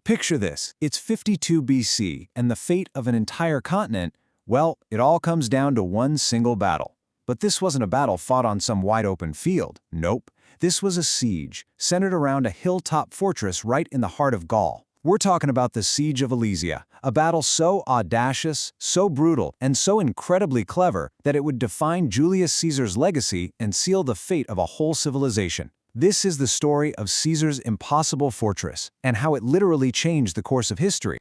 Picture this, it's 52 BC, and the fate of an entire continent, well, it all comes down to one single battle. But this wasn't a battle fought on some wide-open field. Nope. This was a siege, centered around a hilltop fortress right in the heart of Gaul. We're talking about the Siege of Alesia, a battle so audacious, so brutal, and so incredibly clever that it would define Julius Caesar's legacy and seal the fate of a whole civilization. This is the story of Caesar's impossible fortress, and how it literally changed the course of history.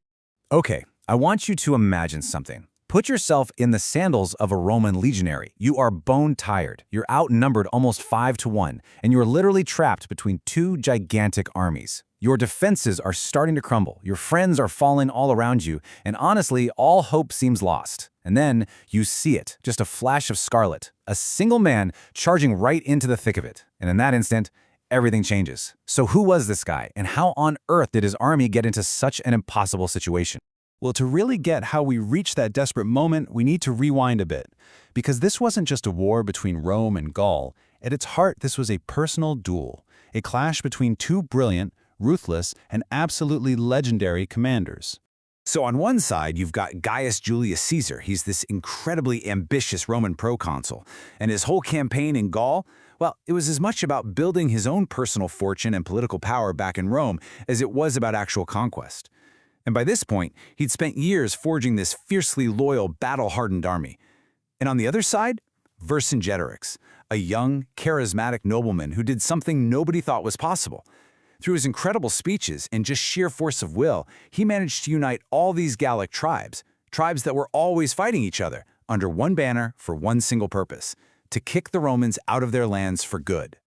Okay, I want you to imagine something. Put yourself in the sandals of a Roman legionary. You are bone-tired, you're outnumbered almost 5-1, and you're literally trapped between two gigantic armies. Your defenses are starting to crumble, your friends are falling all around you, and honestly, all hope seems lost. And then you see it, just a flash of scarlet, a single man charging right into the thick of it. And in that instant, everything changes. So who was this guy, and how on earth did his army get into such an impossible situation? Well, to really get how we reached that desperate moment, we need to rewind a bit. Because this wasn't just a war between Rome and Gaul. At its heart, this was a personal duel, a clash between two brilliant, ruthless, and absolutely legendary commanders. So on one side, you've got Gaius Julius Caesar. He's this incredibly ambitious Roman proconsul. And his whole campaign in Gaul, well, it was as much about building his own personal fortune and political power back in Rome as it was about actual conquest. And by this point, he'd spent years forging this fiercely loyal, battle-hardened army. And on the other side, Vercingetorix, a young, charismatic nobleman who did something nobody thought was possible. Through his incredible speeches and just sheer force of will, he managed to unite all these Gallic tribes that were always fighting each other, under one banner for one single purpose: to kick the Romans out of their lands for good.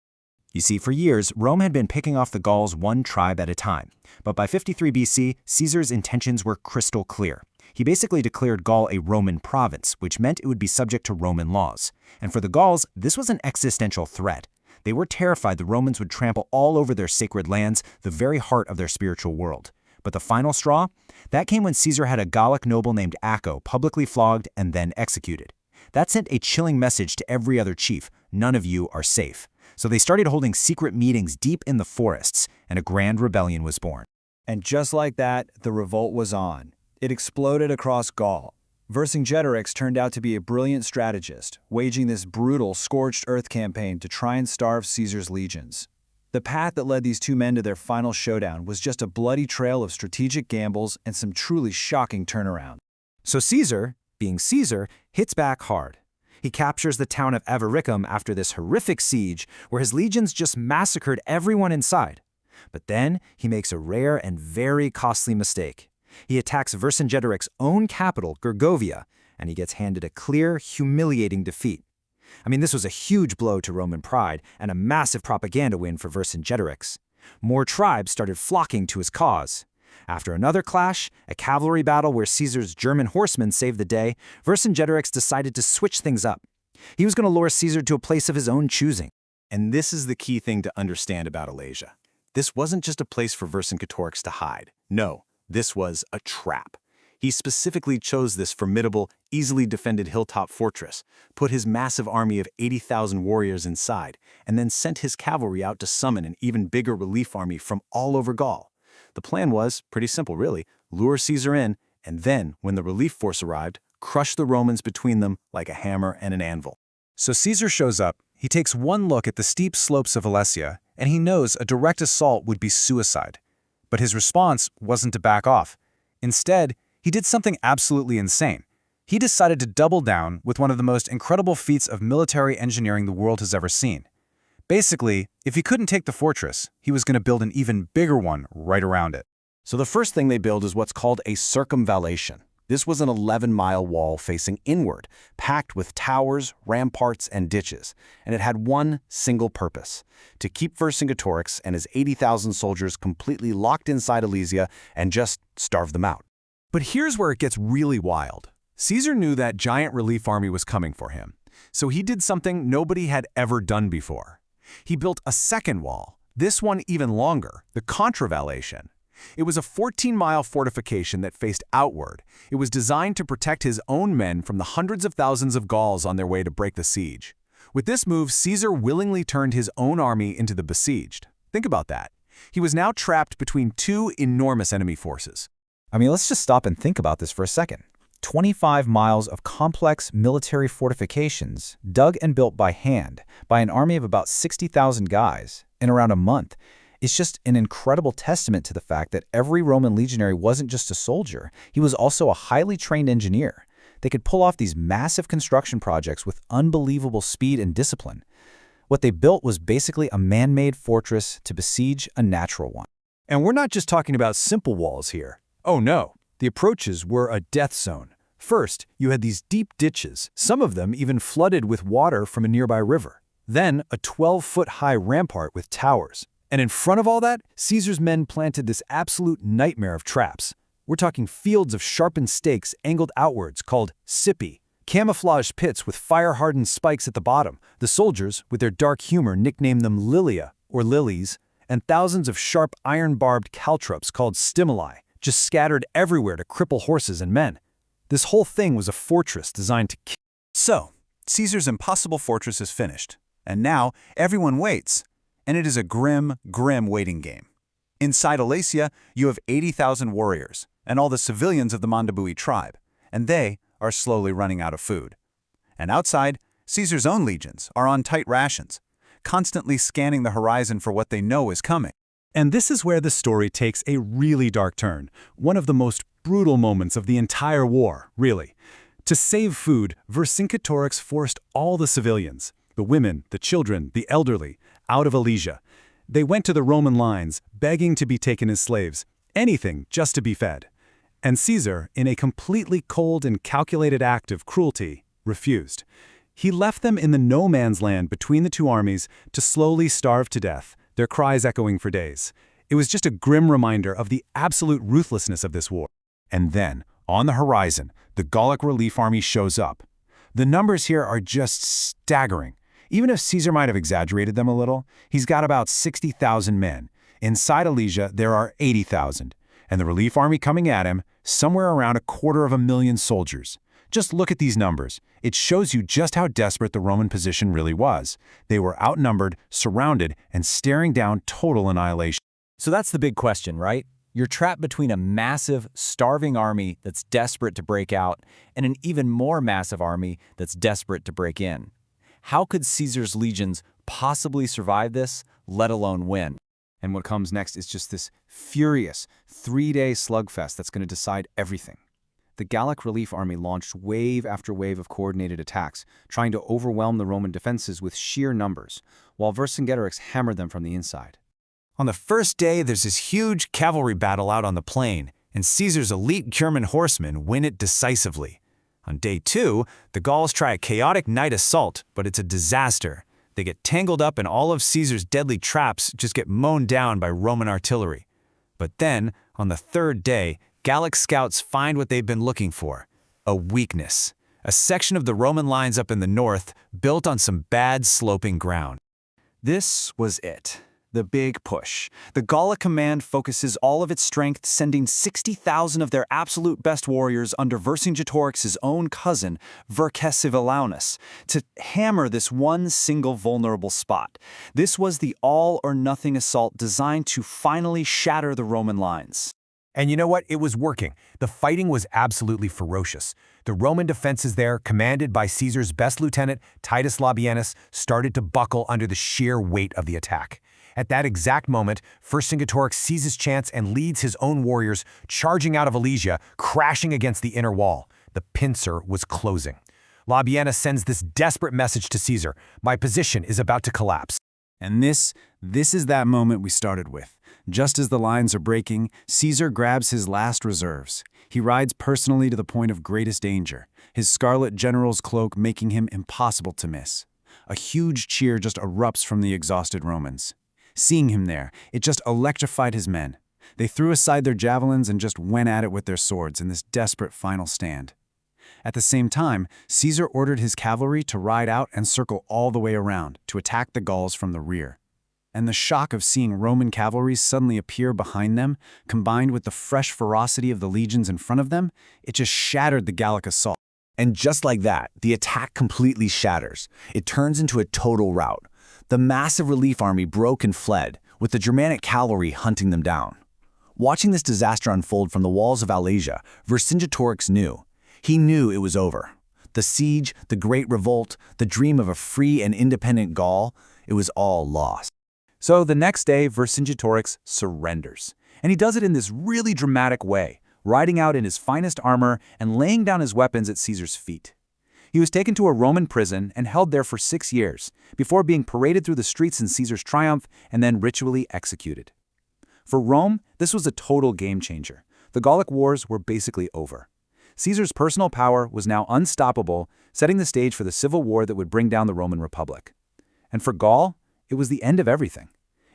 You see, for years, Rome had been picking off the Gauls one tribe at a time. But by 53 BC, Caesar's intentions were crystal clear. He basically declared Gaul a Roman province, which meant it would be subject to Roman laws. And for the Gauls, this was an existential threat. They were terrified the Romans would trample all over their sacred lands, the very heart of their spiritual world. But the final straw? That came when Caesar had a Gallic noble named Acco publicly flogged and then executed. That sent a chilling message to every other chief: none of you are safe. So they started holding secret meetings deep in the forests, and a grand rebellion was born. And just like that, the revolt was on. It exploded across Gaul. Vercingetorix turned out to be a brilliant strategist, waging this brutal, scorched earth campaign to try and starve Caesar's legions. The path that led these two men to their final showdown was just a bloody trail of strategic gambles and some truly shocking turnaround. So Caesar, being Caesar, hits back hard. He captures the town of Avaricum after this horrific siege where his legions just massacred everyone inside. But then he makes a rare and very costly mistake. He attacks Vercingetorix's own capital, Gergovia, and he gets handed a clear, humiliating defeat. I mean, this was a huge blow to Roman pride and a massive propaganda win for Vercingetorix. More tribes started flocking to his cause. After another clash, a cavalry battle where Caesar's German horsemen saved the day, Vercingetorix decided to switch things up. He was going to lure Caesar to a place of his own choosing. And this is the key thing to understand about Alesia. This wasn't just a place for Vercingetorix to hide. No, this was a trap. He specifically chose this formidable, easily defended hilltop fortress, put his massive army of 80,000 warriors inside, and then sent his cavalry out to summon an even bigger relief army from all over Gaul. The plan was pretty simple, really: lure Caesar in, and then, when the relief force arrived, crush the Romans between them like a hammer and an anvil. So Caesar shows up, he takes one look at the steep slopes of Alesia, and he knows a direct assault would be suicide. But his response wasn't to back off. Instead, he did something absolutely insane. He decided to double down with one of the most incredible feats of military engineering the world has ever seen. Basically, if he couldn't take the fortress, he was going to build an even bigger one right around it. So the first thing they build is what's called a circumvallation. This was an 11-mile wall facing inward, packed with towers, ramparts, and ditches, and it had one single purpose: to keep Vercingetorix and his 80,000 soldiers completely locked inside Alesia and just starve them out. But here's where it gets really wild. Caesar knew that giant relief army was coming for him, so he did something nobody had ever done before. He built a second wall, this one even longer, the contravallation. It was a 14-mile fortification that faced outward. It was designed to protect his own men from the hundreds of thousands of Gauls on their way to break the siege. With this move, Caesar willingly turned his own army into the besieged. Think about that. He was now trapped between two enormous enemy forces. I mean, let's just stop and think about this for a second. 25 miles of complex military fortifications, dug and built by hand, by an army of about 60,000 guys, in around a month. It's just an incredible testament to the fact that every Roman legionary wasn't just a soldier, he was also a highly trained engineer. They could pull off these massive construction projects with unbelievable speed and discipline. What they built was basically a man-made fortress to besiege a natural one. And we're not just talking about simple walls here. Oh no, the approaches were a death zone. First, you had these deep ditches, some of them even flooded with water from a nearby river. Then, a 12-foot-high rampart with towers. And in front of all that, Caesar's men planted this absolute nightmare of traps. We're talking fields of sharpened stakes angled outwards called sippi, camouflaged pits with fire-hardened spikes at the bottom. The soldiers, with their dark humor, nicknamed them lilia, or lilies, and thousands of sharp iron-barbed caltrops called stimuli, just scattered everywhere to cripple horses and men. This whole thing was a fortress designed to kill. So, Caesar's impossible fortress is finished, and now everyone waits. And it is a grim, grim waiting game. Inside Alesia, you have 80,000 warriors, and all the civilians of the Mondabui tribe, and they are slowly running out of food. And outside, Caesar's own legions are on tight rations, constantly scanning the horizon for what they know is coming. And this is where the story takes a really dark turn, one of the most brutal moments of the entire war, really. To save food, Vercingetorix forced all the civilians, the women, the children, the elderly, out of Alesia. They went to the Roman lines, begging to be taken as slaves, anything just to be fed. And Caesar, in a completely cold and calculated act of cruelty, refused. He left them in the no-man's land between the two armies to slowly starve to death, their cries echoing for days. It was just a grim reminder of the absolute ruthlessness of this war. And then, on the horizon, the Gallic relief army shows up. The numbers here are just staggering. Even if Caesar might have exaggerated them a little, he's got about 60,000 men. Inside Alesia, there are 80,000. And the relief army coming at him, somewhere around 250,000 soldiers. Just look at these numbers. It shows you just how desperate the Roman position really was. They were outnumbered, surrounded, and staring down total annihilation. So that's the big question, right? You're trapped between a massive, starving army that's desperate to break out and an even more massive army that's desperate to break in. How could Caesar's legions possibly survive this, let alone win? And what comes next is just this furious, 3-day slugfest that's going to decide everything. The Gallic relief army launched wave after wave of coordinated attacks, trying to overwhelm the Roman defenses with sheer numbers, while Vercingetorix hammered them from the inside. On the first day, there's this huge cavalry battle out on the plain, and Caesar's elite German horsemen win it decisively. On day 2, the Gauls try a chaotic night assault, but it's a disaster. They get tangled up and all of Caesar's deadly traps just get mown down by Roman artillery. But then, on the 3rd day, Gallic scouts find what they've been looking for: a weakness. A section of the Roman lines up in the north, built on some bad sloping ground. This was it. The big push. The Gallic command focuses all of its strength, sending 60,000 of their absolute best warriors under Vercingetorix's own cousin, Vercingetorix, to hammer this one single vulnerable spot. This was the all-or-nothing assault designed to finally shatter the Roman lines. And you know what? It was working. The fighting was absolutely ferocious. The Roman defenses there, commanded by Caesar's best lieutenant, Titus Labienus, started to buckle under the sheer weight of the attack. At that exact moment, Vercingetorix sees his chance and leads his own warriors, charging out of Alesia, crashing against the inner wall. The pincer was closing. Labienus sends this desperate message to Caesar: "My position is about to collapse." And this is that moment we started with. Just as the lines are breaking, Caesar grabs his last reserves. He rides personally to the point of greatest danger, his scarlet general's cloak making him impossible to miss. A huge cheer just erupts from the exhausted Romans. Seeing him there, it just electrified his men. They threw aside their javelins and just went at it with their swords in this desperate final stand. At the same time, Caesar ordered his cavalry to ride out and circle all the way around to attack the Gauls from the rear. And the shock of seeing Roman cavalry suddenly appear behind them, combined with the fresh ferocity of the legions in front of them, it just shattered the Gallic assault. And just like that, the attack completely shatters. It turns into a total rout. The massive relief army broke and fled, with the Germanic cavalry hunting them down. Watching this disaster unfold from the walls of Alesia, Vercingetorix knew. He knew it was over. The siege, the great revolt, the dream of a free and independent Gaul, it was all lost. So the next day, Vercingetorix surrenders. And he does it in this really dramatic way, riding out in his finest armor and laying down his weapons at Caesar's feet. He was taken to a Roman prison and held there for 6 years, before being paraded through the streets in Caesar's triumph and then ritually executed. For Rome, this was a total game changer. The Gallic Wars were basically over. Caesar's personal power was now unstoppable, setting the stage for the civil war that would bring down the Roman Republic. And for Gaul, it was the end of everything.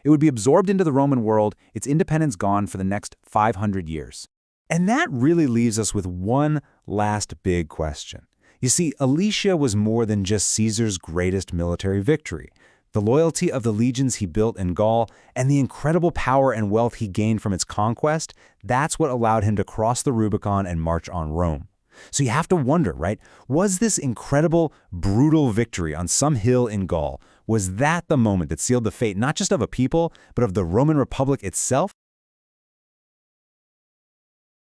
It would be absorbed into the Roman world, its independence gone for the next 500 years. And that really leaves us with one last big question. You see, Alesia was more than just Caesar's greatest military victory. The loyalty of the legions he built in Gaul and the incredible power and wealth he gained from its conquest, that's what allowed him to cross the Rubicon and march on Rome. So you have to wonder, right? Was this incredible, brutal victory on some hill in Gaul, was that the moment that sealed the fate not just of a people, but of the Roman Republic itself?